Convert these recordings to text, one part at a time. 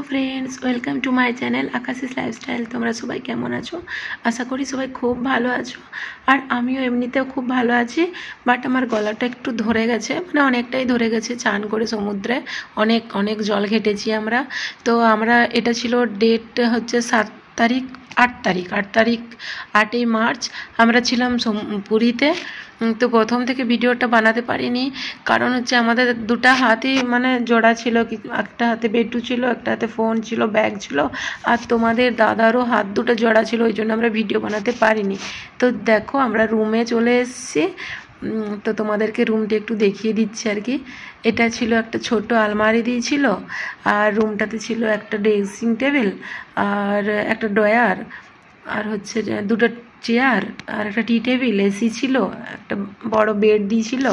Friends welcome to my channel Akashi's lifestyle. তোমরা সবাই কেমন আছো? আশা করি সবাই খুব ভালো আছো। আর আমিও এমনিতেও খুব ভালো আছি, বাট আমার গলাটা একটু ধরে গেছে, মানে অনেকটাই ধরে গেছে। চান করে সমুদ্রে অনেক অনেক জল ঘেটেছি আমরা। তো আমরা এটা ছিল ডেট হচ্ছে 8 মার্চ আমরা ছিলাম পুরীতে। তো প্রথম থেকে ভিডিওটা বানাতে পারিনি, কারণ হচ্ছে আমাদের দুটো হাতই মানে জোড়া ছিল, একটা হাতে বেটু ছিল, একটা হাতে ফোন ছিল, ব্যাগ ছিল, আর তোমাদের দাদারও হাত দুটো জোড়া ছিল, ওই জন্য আমরা ভিডিও বানাতে পারিনি। তো দেখো আমরা রুমে চলে এসেছি। তো তোমাদেরকে রুমটি একটু দেখিয়ে দিচ্ছি আর কি। এটা ছিল একটা ছোট আলমারি দিয়েছিল, আর রুমটাতে ছিল একটা ড্রেসিং টেবিল আর একটা ড্রয়ার, আর হচ্ছে দুটো চেয়ার আর একটা টি টেবিল, এসি ছিল, একটা বড় বেড দিয়েছিল,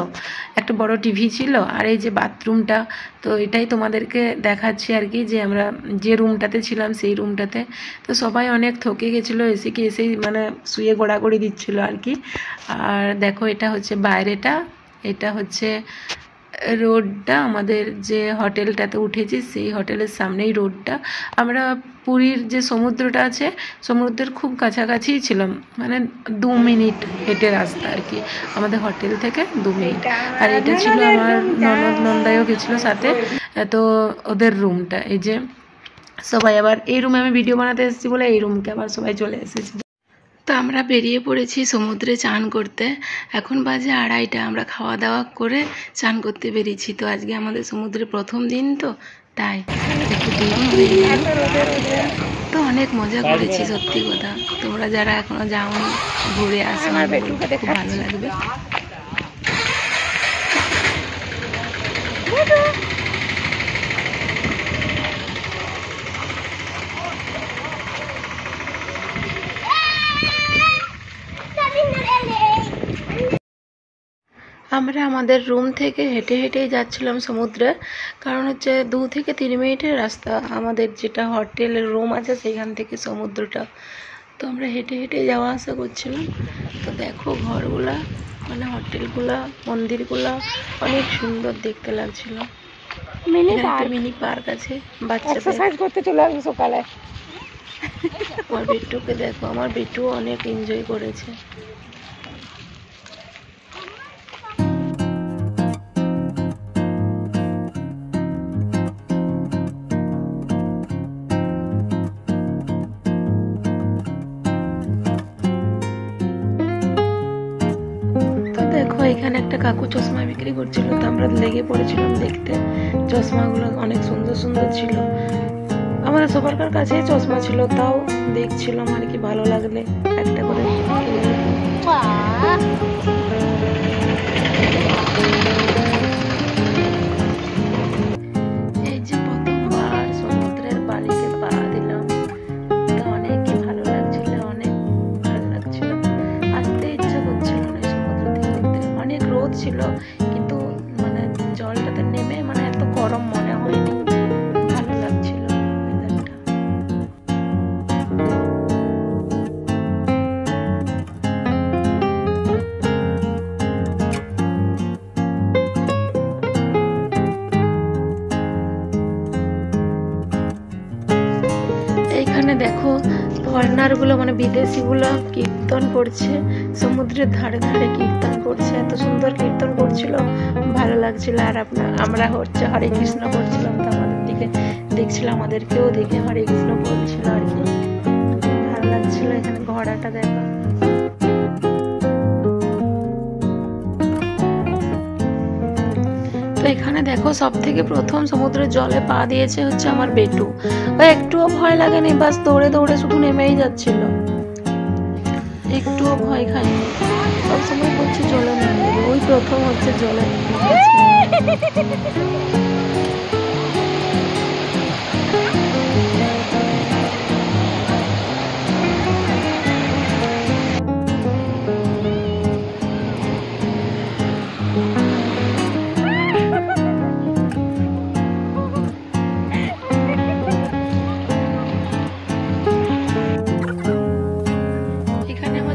একটা বড় টিভি ছিল, আর এই যে বাথরুমটা। তো এটাই তোমাদেরকে দেখাচ্ছি আর কি, যে আমরা যে রুমটাতে ছিলাম সেই রুমটাতে। তো সবাই অনেক থকে গেছিলো, এসেই মানে শুয়ে গোড়াগড়ি দিচ্ছিলো আর কি। আর দেখো এটা হচ্ছে বাইরেটা, এটা হচ্ছে রোডটা, আমাদের যে হোটেলটাতে উঠেছি সেই হোটেলের সামনেই রোডটা। আমরা পুরীর যে সমুদ্রটা আছে, সমুদ্রের খুব কাছাকাছিই ছিলাম, মানে 2 মিনিট হেঁটে রাস্তা আর কি আমাদের হোটেল থেকে, 2 মিনিট। আর এটা ছিল আমার ননদ নন্দাইও গেছিলো সাথে, তো ওদের রুমটা। এই যে সবাই আবার এই রুমে আমি ভিডিও বানাতে এসেছি বলে এই রুমকে আবার সবাই চলে এসেছি। তো আমরা বেরিয়ে পড়েছি সমুদ্রে চান করতে। এখন বাজে 2:30, আমরা খাওয়া দাওয়া করে চান করতে বেরিয়েছি। তো আজকে আমাদের সমুদ্রের প্রথম দিন, তো তাই একটু দেরি হয়ে গেল। তো অনেক মজা করেছি, সত্যি কথা। তোমরা যারা এখনো যাওনি ঘুরে আসো, খুব ভালো লাগবে। আমরা আমাদের রুম থেকে হেঁটে হেঁটেই যাচ্ছিলাম সমুদ্রে, কারণ হচ্ছে 2 থেকে 3 মিনিটের রাস্তা আমাদের যেটা হোটেলের রুম আছে সেখান থেকে সমুদ্রটা। তো আমরা হেঁটে হেঁটে যাওয়া আসা করছিলাম। তো দেখো ঘরগুলা, মানে হোটেলগুলা, মন্দিরগুলা অনেক সুন্দর দেখতে লাগছিল। মিনি পার্ক আছে, বাচ্চাদের করতে চলে আসবে সকালে। আমার বিট্টুকে দেখো, আমার বিট্টু অনেক এনজয় করেছে। দেখো এখানে একটা কাকু চশমা বিক্রি করছিল, তো আমরা লেগে পড়েছিলাম দেখতে। চশমাগুলো অনেক সুন্দর সুন্দর ছিল, আমাদের সবার কাছেই চশমা ছিল, তাও দেখছিলাম আর কি, ভালো লাগলে একটা করে। এই যে প্রথমবার সমুদ্রের বালিতে পা দিলাম, তো অনেকই ভালো লাগছিল, অনেক ভালো লাগছিল। আসতে ইচ্ছা করছিল না সমুদ্র থেকে, অনেক রোদ ছিল, কিন্তু মানে জলটাতে নেমে মানে এত গরম মনে হয়নি, ভালো লাগছিল ওয়েদারটা। এইখানে দেখো ফরেনারগুলো, মানে বিদেশিগুলো কীর্তন করছে, সমুদ্রের ধারে ধারে কীর্তন করছে, এত সুন্দর কীর্তন করছিল, ভালো লাগছিল। আর আমরা হচ্ছে হরে কৃষ্ণ করছিলাম, তো আমাদের দিকে দেখছিল, আমাদেরকেও দেখে হরে কৃষ্ণ বলছিল আর কি, ভালো লাগছিল। এখানে ঘোড়াটা দেখো। তো এখানে দেখো সব থেকে প্রথম সমুদ্রের জলে পা দিয়েছে হচ্ছে আমার বেটু। ও একটুও ভয় লাগেনি, বাস দৌড়ে দৌড়ে শুধু নেমেই যাচ্ছিল, একটুও ভয় খায়নি। সবসময় বলছে জলে নেমে যাবে, ওই প্রথম হচ্ছে জলে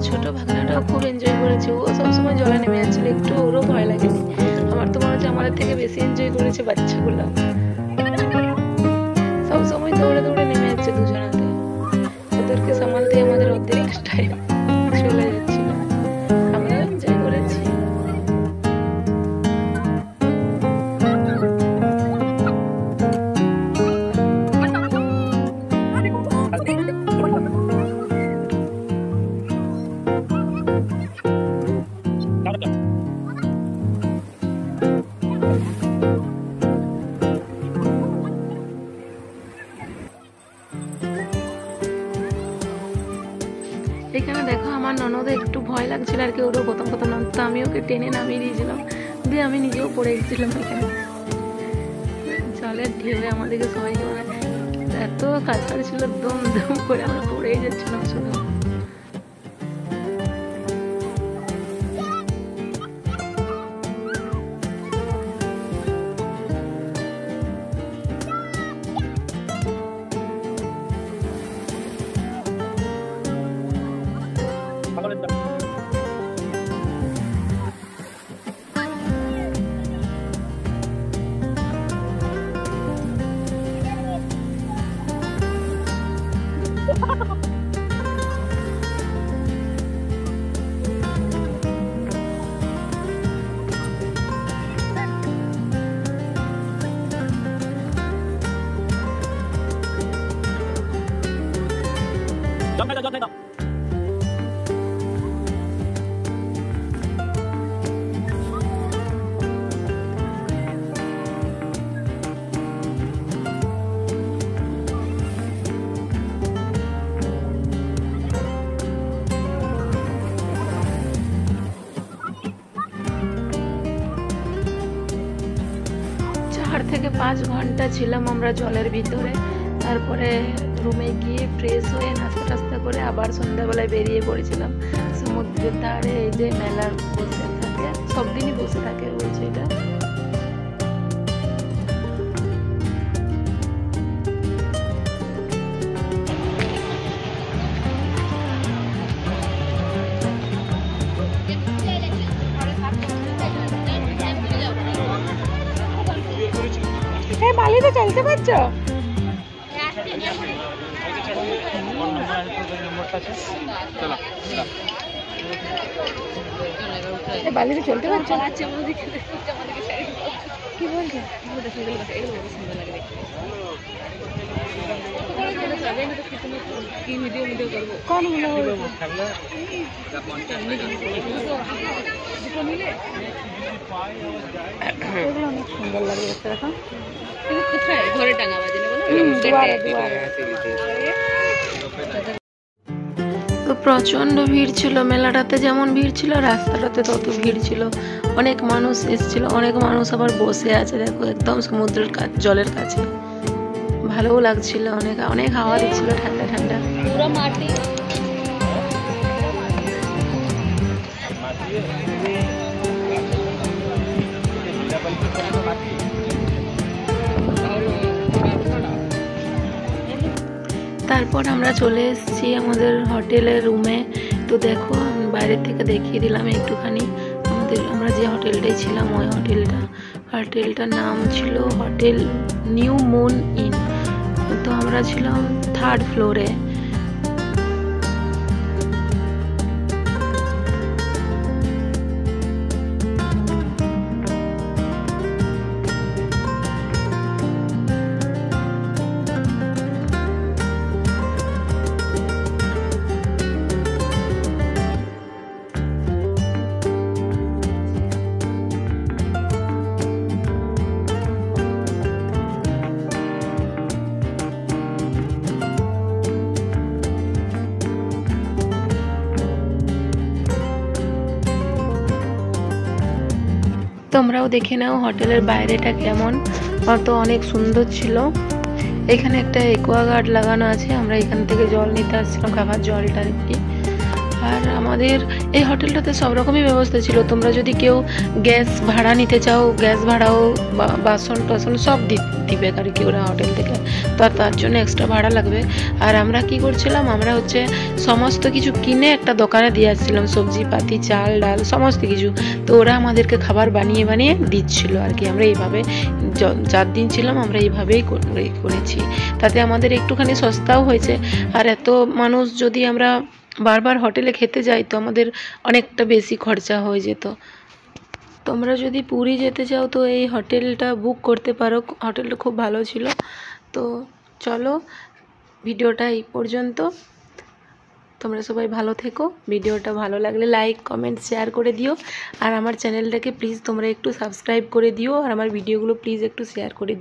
ছোট ভাগনাটাও খুব এনজয় করেছে, ও সবসময় জলে নেমে যাচ্ছিল, একটু ওরও ভয় লাগেনি। আমার তো মনে হচ্ছে আমাদের থেকে বেশি এনজয় করেছে বাচ্চাগুলো, সবসময় দৌড়ে দৌড়ে নেমে যাচ্ছে দুজনাতে। ওদেরকে সামালতে আমাদের অর্ধেক টাইম চলে যাচ্ছিল, আমরা এনজয় করেছি। এখানে দেখো আমার ননদে একটু ভয় লাগছিল আর কি, ওরও প্রথম প্রথম নামতো, আমি ওকে টেনে নামিয়ে দিয়েছিলাম, দিয়ে আমি নিজেও পড়ে গেছিলাম এখানে জলের ঢেউয়ে আমাদেরকে সবাইকে, মানে এত কাছাকাছি ছিল, দম দম করে আমরা পড়েই যাচ্ছিলাম শুধু। থেকে 5 ঘন্টা ছিলাম আমরা জলের ভিতরে, তারপরে রুমে গিয়ে ফ্রেশ হয়ে নাস্তা টাস্তা করে আবার সন্ধ্যাবেলায় বেরিয়ে পড়েছিলাম সমুদ্রের ধারে। এই যে মেলা বসে থাকে, সব দিনই বসে থাকে বলছে এটা। বালিতে চলতে পারছো? বালিতে চলতে পারছো? কি বলছো? কোন অনেক সুন্দর লাগে দেখতে। দেখো ঘরে টাঙা বাজে তো প্রচন্ড ভিড় ছিল মেলাটাতে, যেমন ভিড় ছিল রাস্তাটাতে তত ভিড় ছিল। অনেক মানুষ এসেছিল, অনেক মানুষ আবার বসে আছে দেখো একদম সমুদ্রের জলের কাছে। ভালোও লাগছিল, অনেক অনেক হাওয়া দিচ্ছিল ঠান্ডা ঠান্ডা। পুরো মাটি তারপর আমরা চলে এসেছি আমাদের হোটেলের রুমে। তো দেখো বাইরে থেকে দেখিয়ে দিলাম একটুখানি আমরা যে হোটেলটাই ছিলাম, ওই হোটেলটার নাম ছিল হোটেল নিউ মুন ইন। তো আমরা ছিলাম 3rd ফ্লোরে। তোমরাও দেখে নাও হোটেলের বাইরেটা কেমন, তো অনেক সুন্দর ছিল। এখানে একটা অ্যাকোয়াগার্ড লাগানো আছে, আমরা এখান থেকে জল নিতে আসছিলাম, খাবার জলটা আর কি। আর আমাদের এই হোটেলটাতে সব রকমই ব্যবস্থা ছিল। তোমরা যদি কেউ গ্যাস ভাড়া নিতে চাও, গ্যাস ভাড়াও বাসন টাসন সব দিবে আর কি ওরা হোটেল থেকে, তো তার জন্য এক্সট্রা ভাড়া লাগবে। আর আমরা কি করছিলাম, আমরা হচ্ছে সমস্ত কিছু কিনে একটা দোকানে দিয়ে আসছিলাম, সবজি পাতি, চাল ডাল সমস্ত কিছু। তো ওরা আমাদেরকে খাবার বানিয়ে বানিয়ে দিচ্ছিল আর কি। আমরা এইভাবে 4 দিন ছিলাম, আমরা এইভাবেই করেছি। তাতে আমাদের একটুখানি সস্তাও হয়েছে। আর এত মানুষ যদি আমরা বারবার হোটেলে খেতে যাই তো আমাদের অনেকটা বেশি খরচা হয়ে যেত। তোমরা যদি পুরী যেতে চাও তো এই হোটেলটা বুক করতে পারো, হোটেলটা খুব ভালো ছিল। তো চলো, ভিডিওটা এই পর্যন্ত। তোমরা সবাই ভালো থেকো। ভিডিওটা ভালো লাগলে লাইক কমেন্ট শেয়ার করে দিও। আর আমার চ্যানেলটাকে প্লিজ তোমরা একটু সাবস্ক্রাইব করে দিও, আর আমার ভিডিওগুলো প্লিজ একটু শেয়ার করে দিও।